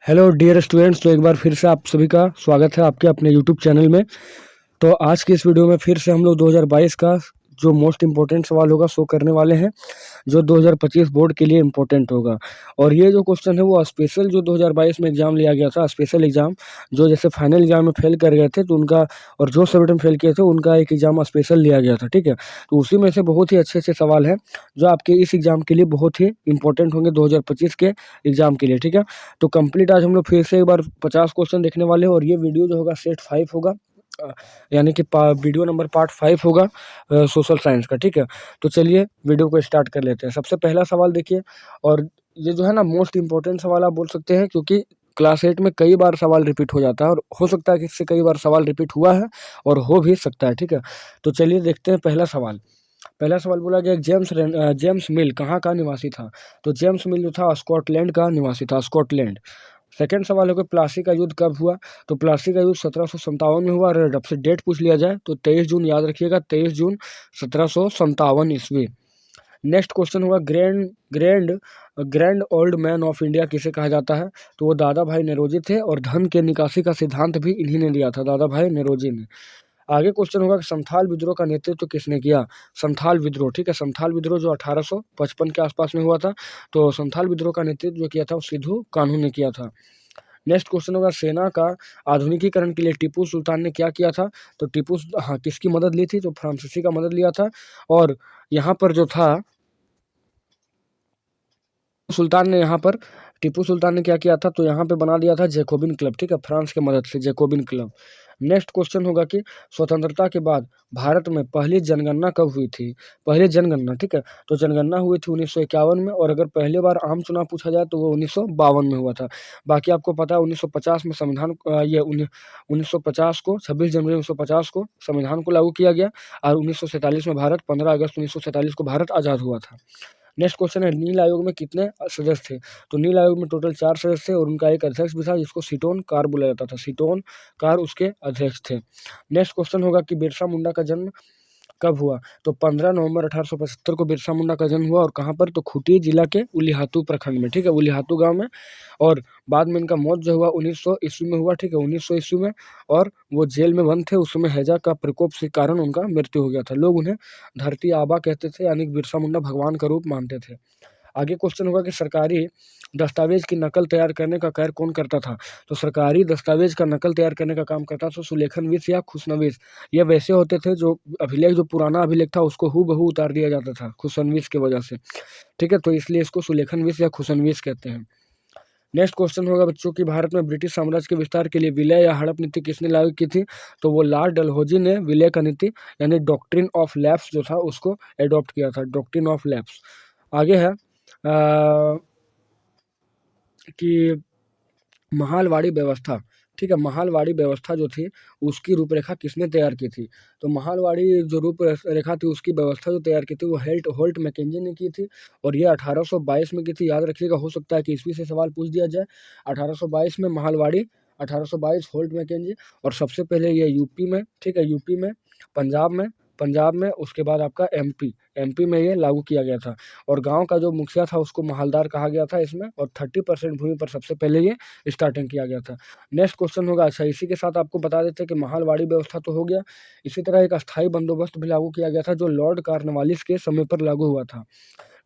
Hello dear students. तो एक बार फिर से आप सभी का स्वागत है आपके अपने यूट्यूब चैनल में। तो आज की इस वीडियो में फिर से हम लोग 2022 का जो मोस्ट इम्पोर्टेंट सवाल होगा शो करने वाले हैं, जो 2025 बोर्ड के लिए इम्पोर्टेंट होगा। और ये जो क्वेश्चन है वो स्पेशल जो 2022 में एग्ज़ाम लिया गया था, स्पेशल एग्ज़ाम जो जैसे फाइनल एग्ज़ाम में फेल कर गए थे तो उनका, और जो सब्जेक्ट में फेल किए थे उनका एक एग्ज़ाम स्पेशल लिया गया था। ठीक है, तो उसी में से बहुत ही अच्छे अच्छे सवाल हैं जो आपके इस एग्ज़ाम के लिए बहुत ही इंपॉर्टेंट होंगे 2025 के एग्ज़ाम के लिए। ठीक है, तो कंप्लीट आज हम लोग फिर से एक बार 50 क्वेश्चन देखने वाले हैं और ये वीडियो जो होगा सेट 5 होगा, यानी कि वीडियो नंबर पार्ट 5 होगा सोशल साइंस का। ठीक है, तो चलिए वीडियो को स्टार्ट कर लेते हैं। सबसे पहला सवाल देखिए, और ये जो है ना मोस्ट इम्पोर्टेंट सवाल आप बोल सकते हैं, क्योंकि क्लास 8 में कई बार सवाल रिपीट हो जाता है और हो सकता है कि इससे कई बार सवाल रिपीट हुआ है और हो भी सकता है। ठीक है, तो चलिए देखते हैं पहला सवाल। पहला सवाल बोला गया जेम्स मिल कहाँ का निवासी था। तो जेम्स मिल जो था स्कॉटलैंड का निवासी था, स्कॉटलैंड। सेकंड सवाल है कि प्लासी का युद्ध कब हुआ। तो प्लासी का युद्ध 1757 में हुआ। और अब से डेट पूछ लिया जाए तो 23 जून याद रखिएगा, 23 जून 1757 ईस्वी। नेक्स्ट क्वेश्चन हुआ grand grand old man of India किसे कहा जाता है। तो वो दादा भाई नौरोजी थे और धन के निकासी का सिद्धांत भी इन्हीं ने दिया था, दादा भाई नौरोजी ने। आगे क्वेश्चन होगा कि संथाल विद्रोह का नेतृत्व किसने किया। संथाल विद्रोह, ठीक है, संथाल विद्रोह जो 1855 के आसपास में हुआ था, तो संथाल विद्रोह का नेतृत्व जो किया था वो सिद्धू कान्हू ने किया था। नेक्स्ट क्वेश्चन होगा सेना का आधुनिकीकरण के लिए टीपू सुल्तान ने क्या किया था। तो हाँ, किसकी मदद ली थी। तो फ्रांसीसी का मदद लिया था। और यहाँ पर जो था सुल्तान ने यहाँ पर टीपू सुल्तान ने क्या किया था, तो यहाँ पे बना दिया था जैकोबिन क्लब। ठीक है, फ्रांस की मदद से जैकोबिन क्लब। नेक्स्ट क्वेश्चन होगा कि स्वतंत्रता के बाद भारत में पहली जनगणना कब हुई थी। पहली जनगणना, ठीक है, तो जनगणना हुई थी 1951 में। और अगर पहली बार आम चुनाव पूछा जाए तो वो 1952 में हुआ था। बाकी आपको पता है 1950 में संविधान 1950 को 26 जनवरी 1950 को संविधान को लागू किया गया। और 1947 में भारत 15 अगस्त 1947 को भारत आज़ाद हुआ था। नेक्स्ट क्वेश्चन है नील आयोग में कितने सदस्य थे। तो नील आयोग में टोटल 4 सदस्य थे और उनका एक अध्यक्ष भी था जिसको सीटोन कार बुलाया जाता था, सीटोन कार उसके अध्यक्ष थे। नेक्स्ट क्वेश्चन होगा कि बिरसा मुंडा का जन्म कब हुआ। तो 15 नवंबर 1875 को बिरसा मुंडा का जन्म हुआ। और कहाँ पर, तो खूंटी जिला के उलिहातू प्रखंड में। ठीक है, उलिहातू गांव में। और बाद में इनका मौत जो हुआ 1900 ईस्वी में हुआ। ठीक है, 1900 ईस्वी में। और वो जेल में बंद थे, उस समय हैजा का प्रकोप के कारण उनका मृत्यु हो गया था। लोग उन्हें धरती आबा कहते थे, यानी कि बिरसा मुंडा भगवान का रूप मानते थे। आगे क्वेश्चन होगा कि सरकारी दस्तावेज की नकल तैयार करने का कार्य कौन करता था। तो सरकारी दस्तावेज का नकल तैयार करने का काम करता था सुलेखनविश या खुशनविश। ये वैसे होते थे जो अभिलेख, जो पुराना अभिलेख था उसको हूबहू उतार दिया जाता था खुशनविश की वजह से। ठीक है, तो इसलिए इसको सुलेखनविश या खुशनविश कहते हैं। नेक्स्ट क्वेश्चन होगा बच्चों की भारत में ब्रिटिश साम्राज्य के विस्तार के लिए विलय या हड़प नीति किसने लागू की थी। तो वो लॉर्ड डलहौजी ने विलय का नीति, यानी डॉक्ट्रिन ऑफ लैप्स जो था उसको एडॉप्ट किया था, डॉक्ट्रिन ऑफ लैप्स। आगे है कि महालवाड़ी व्यवस्था। ठीक है, महालवाड़ी व्यवस्था जो थी उसकी रूपरेखा किसने तैयार की थी। तो महालवाड़ी जो रूपरेखा थी उसकी व्यवस्था जो तैयार की थी वो होल्ट मैकेंजी ने की थी। और ये 1822 में की थी, याद रखिएगा, हो सकता है कि ईस्वी से सवाल पूछ दिया जाए। 1822 में महालवाड़ी, 1822 होल्ट मैकेंजी। और सबसे पहले ये यूपी में, ठीक है, यूपी में, पंजाब में, उसके बाद आपका एमपी में ये लागू किया गया था। और गांव का जो मुखिया था उसको महालदार कहा गया था इसमें। और 30% भूमि पर सबसे पहले ये स्टार्टिंग किया गया था। नेक्स्ट क्वेश्चन होगा, अच्छा इसी के साथ आपको बता देते हैं कि महालवाड़ी व्यवस्था तो हो गया, इसी तरह एक अस्थायी बंदोबस्त भी लागू किया गया था जो लॉर्ड कॉर्नवालिस के समय पर लागू हुआ था।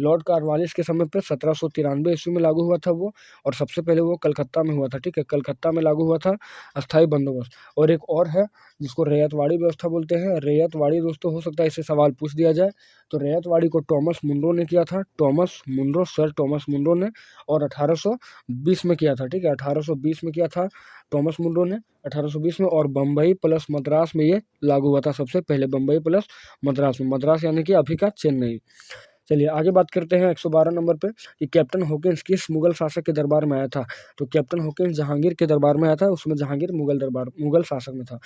लॉर्ड कॉर्नवालिस के समय पर 1793 ईस्वी में लागू हुआ था वो। और सबसे पहले वो कलकत्ता में हुआ था। ठीक है, कलकत्ता में लागू हुआ था अस्थायी बंदोबस्त। और एक और है जिसको रैयतवाड़ी व्यवस्था बोलते हैं। रैयतवाड़ी दोस्तों, हो सकता है इससे सवाल पूछ दिया जाए। तो रैयतवाड़ी को टॉमस मुनरो ने किया था, सर टॉमस मुनरो ने। और 1820 में किया था। ठीक है, 1820 में किया था टॉमस मुनरो ने, 1820 में। और बम्बई प्लस मद्रास में ये लागू हुआ था सबसे पहले, बम्बई प्लस मद्रास में, मद्रास यानी कि अभी का चेन्नई। चलिए आगे बात करते हैं 112 नंबर पे कि कैप्टन हॉकिंस किस मुगल शासक के दरबार में आया था। तो कैप्टन हॉकिंस जहांगीर के दरबार में आया था, उसमें जहांगीर मुगल शासक में था।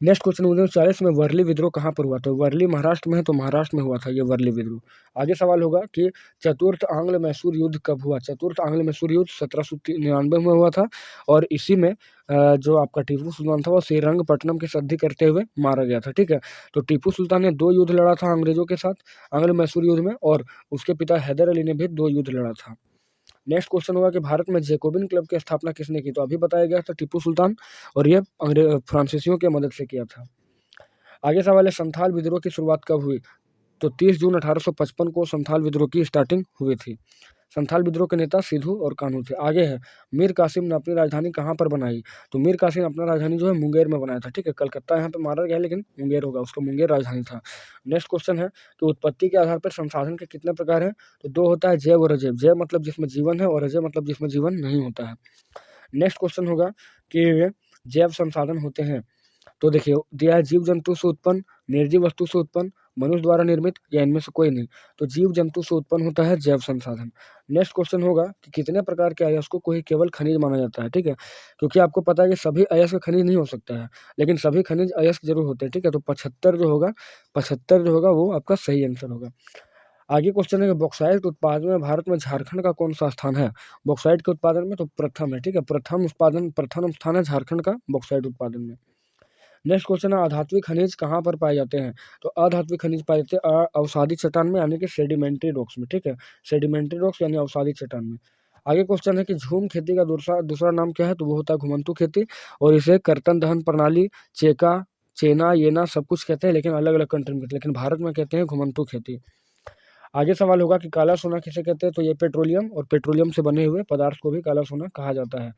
नेक्स्ट क्वेश्चन 1940 में वर्ली विद्रोह कहाँ पर हुआ। तो वर्ली महाराष्ट्र में है, तो महाराष्ट्र में हुआ था ये वर्ली विद्रोह। आगे सवाल होगा कि चतुर्थ आंग्ल मैसूर युद्ध कब हुआ। चतुर्थ आंग्ल मैसूर युद्ध 1799 में हुआ था। और इसी में जो आपका टीपू सुल्तान था वो श्रीरंगपट्टनम की संधि करते हुए मारा गया था। ठीक है, तो टीपू सुल्तान ने 2 युद्ध लड़ा था अंग्रेजों के साथ, आंग्ल मैसूर युद्ध में। और उसके पिता हैदर अली ने भी 2 युद्ध लड़ा था। नेक्स्ट क्वेश्चन होगा कि भारत में जैकोबिन क्लब की स्थापना किसने की? तो अभी बताया गया था टीपू सुल्तान, और ये फ्रांसीसियों की मदद से किया था। आगे सवाल है, संथाल विद्रोह की शुरुआत कब हुई? तो 30 जून 1855 को संथाल विद्रोह की स्टार्टिंग हुई थी। संथाल विद्रोह के नेता सिद्धू और कान्हू थे। आगे है, मीर कासिम ने अपनी राजधानी कहाँ पर बनाई? तो मीर कासिम अपना राजधानी जो है मुंगेर में बनाया था। ठीक है, कलकत्ता यहाँ पे मारा गया, लेकिन मुंगेर होगा, उसका मुंगेर राजधानी था। नेक्स्ट क्वेश्चन है कि उत्पत्ति के आधार पर संसाधन के कितने प्रकार हैं? तो 2 होता है, जैव और अजैव। जैव मतलब जिसमें जीवन है, और अजैव मतलब जिसमें जीवन नहीं होता है। नेक्स्ट क्वेश्चन होगा कि जैव संसाधन होते हैं, तो देखिए दिया है, जीव जंतु से उत्पन्न, निर्जीव वस्तु से उत्पन्न, मनुष्य द्वारा निर्मित, या इनमें से कोई नहीं। तो जीव जंतु से उत्पन्न होता है जैव संसाधन। नेक्स्ट क्वेश्चन होगा कि कितने प्रकार के अयस्कों को ही केवल खनिज माना जाता है? ठीक है, क्योंकि आपको पता है कि सभी अयस्क खनिज नहीं हो सकता है, लेकिन सभी खनिज अयस्क जरूर होते हैं। ठीक है, तो 75 जो होगा वो आपका सही आंसर होगा। आगे क्वेश्चन है कि बॉक्साइट उत्पादन में भारत में झारखंड का कौन सा स्थान है? बॉक्साइट के उत्पादन में तो प्रथम है। ठीक है, प्रथम स्थान है झारखंड का बॉक्साइट उत्पादन में। नेक्स्ट क्वेश्चन है, अधात्विक खनिज कहाँ पर पाए जाते हैं? तो अधात्विक खनिज पाए जाते हैं अवसादी चट्टान में, यानी कि सेडिमेंट्री रॉक्स में। ठीक है, सेडिमेंट्री रॉक्स यानी अवसादी चट्टान में। आगे क्वेश्चन है कि झूम खेती का दूसरा नाम क्या है? तो वो होता है घुमंतू खेती, और इसे कर्तन दहन प्रणाली, चेका, चेना, येना सब कुछ कहते हैं, लेकिन अलग अलग कंट्री में कहते हैं, लेकिन भारत में कहते हैं घुमंतू खेती। आगे सवाल होगा कि काला सोना किसे कहते हैं? तो ये पेट्रोलियम और पेट्रोलियम से बने हुए पदार्थ को भी काला सोना कहा जाता है।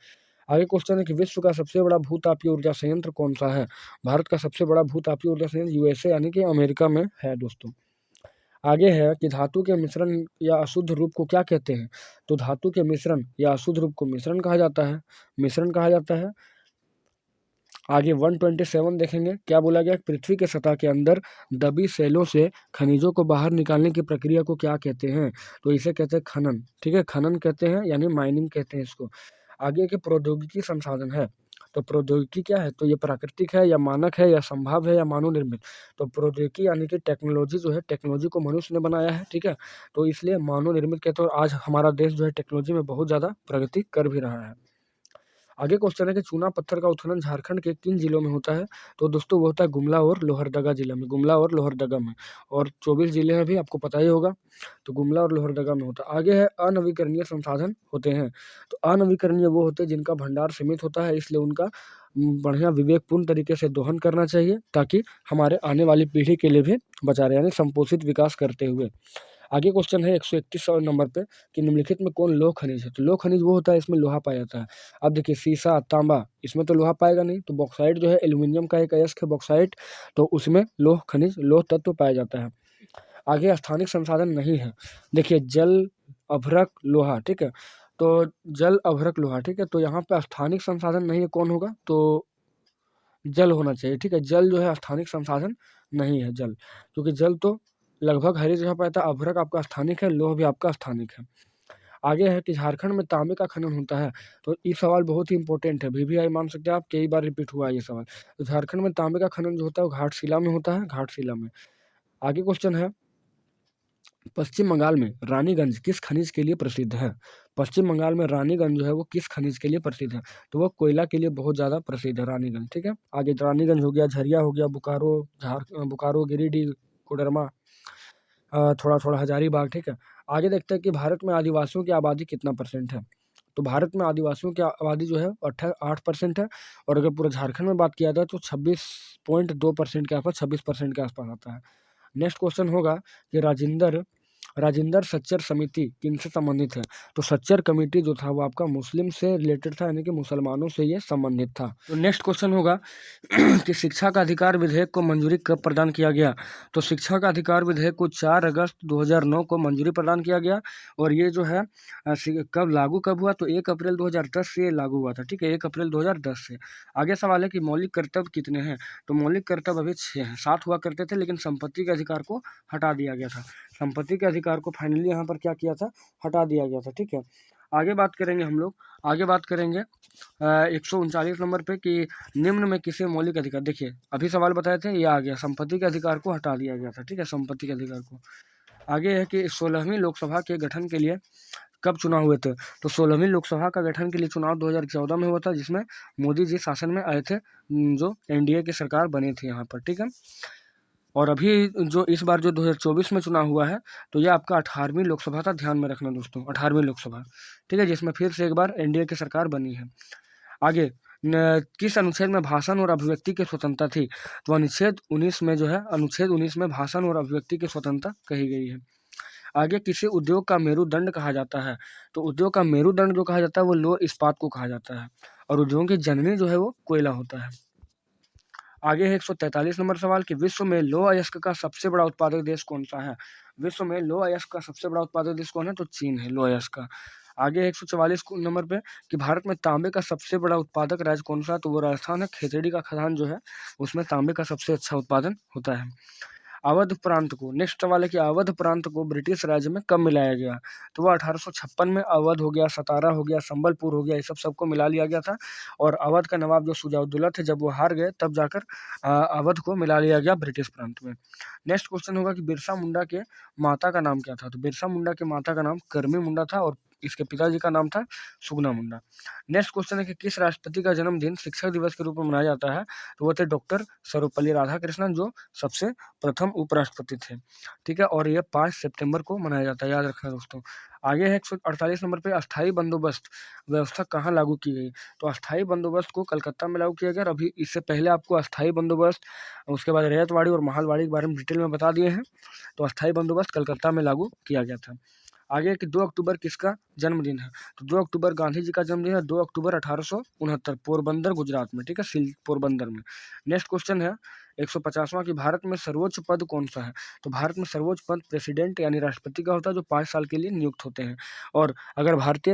आगे क्वेश्चन है कि विश्व का सबसे बड़ा भूतापीय ऊर्जा संयंत्र कौन सा है? भारत का सबसे बड़ा भूतापीय ऊर्जा संयंत्र यूएसए यानी कि अमेरिका में है दोस्तों। आगे है कि धातु के मिश्रण या अशुद्ध रूप को क्या कहते हैं? तो धातु के मिश्रण या अशुद्ध रूप को मिश्रण कहा जाता है, मिश्रण कहा जाता है। आगे 127 देखेंगे, क्या बोला गया? पृथ्वी के सतह के अंदर दबी सेलों से खनिजों को बाहर निकालने की प्रक्रिया को क्या कहते हैं? तो इसे कहते हैं खनन। ठीक है, खनन कहते हैं, यानी माइनिंग कहते हैं इसको। आगे के प्रौद्योगिकी संसाधन है, तो प्रौद्योगिकी क्या है? तो ये प्राकृतिक है, या मानक है, या संभव है, या मानव निर्मित? तो प्रौद्योगिकी यानी कि टेक्नोलॉजी जो है, टेक्नोलॉजी को मनुष्य ने बनाया है। ठीक है, तो इसलिए मानव निर्मित कहते हैं, और आज हमारा देश जो है टेक्नोलॉजी में बहुत ज़्यादा प्रगति कर भी रहा है। आगे क्वेश्चन है कि चूना पत्थर का उत्खनन झारखंड के किन जिलों में होता है? तो दोस्तों वो होता है गुमला और लोहरदगा जिला में, गुमला और लोहरदगा में, और 24 जिले हैं भी, आपको पता ही होगा। तो गुमला और लोहरदगा में होता है। आगे है अनवीकरणीय संसाधन होते हैं, तो अनवीकरणीय वो होते हैं जिनका भंडार सीमित होता है, इसलिए उनका बढ़िया विवेकपूर्ण तरीके से दोहन करना चाहिए, ताकि हमारे आने वाली पीढ़ी के लिए भी बचा रहे, यानी संपोषित विकास करते हुए। आगे क्वेश्चन है 131 नंबर पे कि निम्नलिखित में कौन लोह खनिज है? तो लोह खनिज वो होता है इसमें लोहा पाया जाता है। अब देखिए सीसा, तांबा, इसमें तो लोहा पाएगा नहीं, तो बॉक्साइट जो है एल्यूमिनियम का एक अयस्क है बॉक्साइट, तो उसमें लोह खनिज, लोह तत्व पाया जाता है। आगे स्थानिक संसाधन नहीं है, देखिए जल, अभ्रक, लोहा। ठीक है, तो जल, अभ्रक, लोहा। ठीक है, तो यहाँ पे स्थानिक संसाधन नहीं है, कौन होगा? तो जल होना चाहिए। ठीक है, जल जो है स्थानिक संसाधन नहीं है जल, क्योंकि जल तो लगभग हर एक जगह पर आता है। अभ्रक आपका स्थानिक है, लोह भी आपका स्थानिक है। आगे है कि झारखंड में तांबे का खनन होता है, तो ये सवाल बहुत ही इंपॉर्टेंट है, VVI मान सकते हैं आप, कई बार रिपीट हुआ है ये सवाल। तो झारखंड में तांबे का खनन जो होता है वो घाटशिला में होता है, घाटशिला में। आगे क्वेश्चन है, पश्चिम बंगाल में रानीगंज किस खनिज के लिए प्रसिद्ध है? पश्चिम बंगाल में रानीगंज जो है वो किस खनिज के लिए प्रसिद्ध है? तो वो कोयला के लिए बहुत ज़्यादा प्रसिद्ध है रानीगंज। ठीक है, आगे रानीगंज हो गया, झरिया हो गया, बोकारो, गिरिडीह, कोडरमा, थोड़ा थोड़ा हजारीबाग। ठीक है, आगे देखते हैं कि भारत में आदिवासियों की आबादी कितना परसेंट है? तो भारत में आदिवासियों की आबादी जो है 8% है, और अगर पूरा झारखंड में बात किया जाए तो 26.2% के आसपास, 26% के आसपास आता है। नेक्स्ट क्वेश्चन होगा कि राजेंद्र सच्चर समिति किनसे संबंधित है? तो सच्चर कमेटी जो था वो आपका मुस्लिम से रिलेटेड था, यानी कि मुसलमानों से ये संबंधित था। तो नेक्स्ट क्वेश्चन होगा कि शिक्षा का अधिकार विधेयक को मंजूरी कब प्रदान किया गया? तो शिक्षा का अधिकार विधेयक को 4 अगस्त 2009 को मंजूरी प्रदान किया गया, और ये जो है कब लागू हुआ? तो 1 अप्रैल 2010 से ये लागू हुआ था। ठीक है, 1 अप्रैल 2010 से। आगे सवाल है कि मौलिक कर्तव्य कितने हैं? तो मौलिक कर्तव्य अभी 6 हैं, 7 हुआ करते थे, लेकिन संपत्ति के अधिकार को हटा दिया गया था। संपत्ति के अधिकार को फाइनली यहाँ पर क्या किया था? हटा दिया गया था। ठीक है, आगे बात करेंगे हम लोग, आगे बात करेंगे 139 नंबर पे कि निम्न में किसे मौलिक अधिकार, देखिए अभी सवाल बताए थे, ये आ गया, संपत्ति के अधिकार को हटा दिया गया था। ठीक है, संपत्ति के अधिकार को। आगे है कि 16वीं लोकसभा के गठन के लिए कब चुनाव हुए थे? तो 16वीं लोकसभा का गठन के लिए चुनाव 2014 में हुआ था, जिसमें मोदी जी शासन में आए थे, जो NDA की सरकार बनी थी यहाँ पर। ठीक है, और अभी जो इस बार जो 2024 में चुनाव हुआ है, तो ये आपका 18वीं लोकसभा था, ध्यान में रखना दोस्तों, 18वीं लोकसभा, ठीक है, जिसमें फिर से एक बार एनडीए की सरकार बनी है। आगे किस अनुच्छेद में भाषण और अभिव्यक्ति की स्वतंत्रता थी? तो अनुच्छेद 19 में जो है, अनुच्छेद 19 में भाषण और अभिव्यक्ति की स्वतंत्रता कही गई है। आगे किसी उद्योग का मेरुदंड कहा जाता है? तो उद्योग का मेरुदंड जो कहा जाता है वो लौह इस्पात को कहा जाता है, और उद्योगों की जननी जो है वो कोयला होता है। आगे है 143 नंबर सवाल कि विश्व में लौह अयस्क का सबसे बड़ा उत्पादक देश कौन सा है? विश्व में लौह अयस्क का सबसे बड़ा उत्पादक देश कौन है? तो चीन है लौह अयस्क का। आगे 144 नंबर पे कि भारत में तांबे का सबसे बड़ा उत्पादक राज्य कौन सा है? तो वो राजस्थान है। खेतड़ी का खदान जो है उसमें तांबे का सबसे अच्छा उत्पादन होता है। अवध प्रांत को, नेक्स्ट सवाल है कि अवध प्रांत को ब्रिटिश राज्य में कब मिलाया गया? तो वो 1856 में अवध हो गया, सतारा हो गया, संबलपुर हो गया, ये सबको मिला लिया गया था। और अवध का नवाब जो शुजाउद्दौला थे, जब वो हार गए तब जाकर अवध को मिला लिया गया ब्रिटिश प्रांत में। नेक्स्ट क्वेश्चन होगा कि बिरसा मुंडा के माता का नाम क्या था? तो बिरसा मुंडा के माता का नाम करमी मुंडा था और इसके पिताजी का नाम था सुगना मुंडा। नेक्स्ट क्वेश्चन है कि किस राष्ट्रपति का जन्मदिन शिक्षक दिवस के रूप में मनाया जाता है? तो वो थे डॉक्टर सर्वपल्ली राधाकृष्णन, जो सबसे प्रथम उपराष्ट्रपति थे, ठीक है, और ये 5 सितंबर को मनाया जाता है, याद रखना दोस्तों। आगे है 148 नंबर पे अस्थाई बंदोबस्त व्यवस्था कहाँ लागू की गई? तो अस्थाई बंदोबस्त को कलकत्ता में लागू किया गया। अभी इससे पहले आपको अस्थाई बंदोबस्त, उसके बाद रैयतवाड़ी और महालवाड़ी के बारे में डिटेल में बता दिए हैं। तो अस्थाई बंदोबस्त कलकत्ता में लागू किया गया था। आगे कि 2 अक्टूबर किसका जन्मदिन है? तो 2 अक्टूबर गांधी जी का जन्मदिन है, 2 अक्टूबर 1869, पोरबंदर गुजरात में, ठीक है, पोरबंदर में। नेक्स्ट क्वेश्चन है 150वां कि भारत में सर्वोच्च पद कौन सा है? तो भारत में सर्वोच्च पद प्रेसिडेंट यानी राष्ट्रपति का होता है, जो 5 साल के लिए नियुक्त होते हैं। और अगर भारत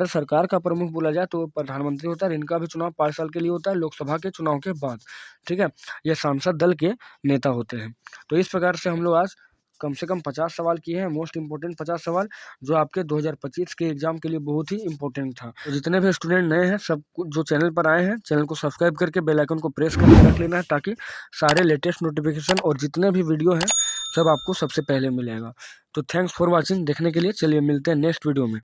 सरकार का प्रमुख बोला जाए तो प्रधानमंत्री होता है, इनका भी चुनाव 5 साल के लिए होता है, लोकसभा के चुनाव के बाद, ठीक है। ये सांसद दल के नेता होते हैं। तो इस प्रकार से हम लोग आज कम से कम 50 सवाल किए हैं, मोस्ट इंपोर्टेंट 50 सवाल, जो आपके 2025 के एग्जाम के लिए बहुत ही इंपॉर्टेंट था। तो जितने भी स्टूडेंट नए हैं, सब जो चैनल पर आए हैं, चैनल को सब्सक्राइब करके बेल आइकन को प्रेस करके रख लेना है, ताकि सारे लेटेस्ट नोटिफिकेशन और जितने भी वीडियो हैं सब आपको सबसे पहले मिलेगा। तो थैंक्स फॉर वॉचिंग, देखने के लिए। चलिए मिलते हैं नेक्स्ट वीडियो में।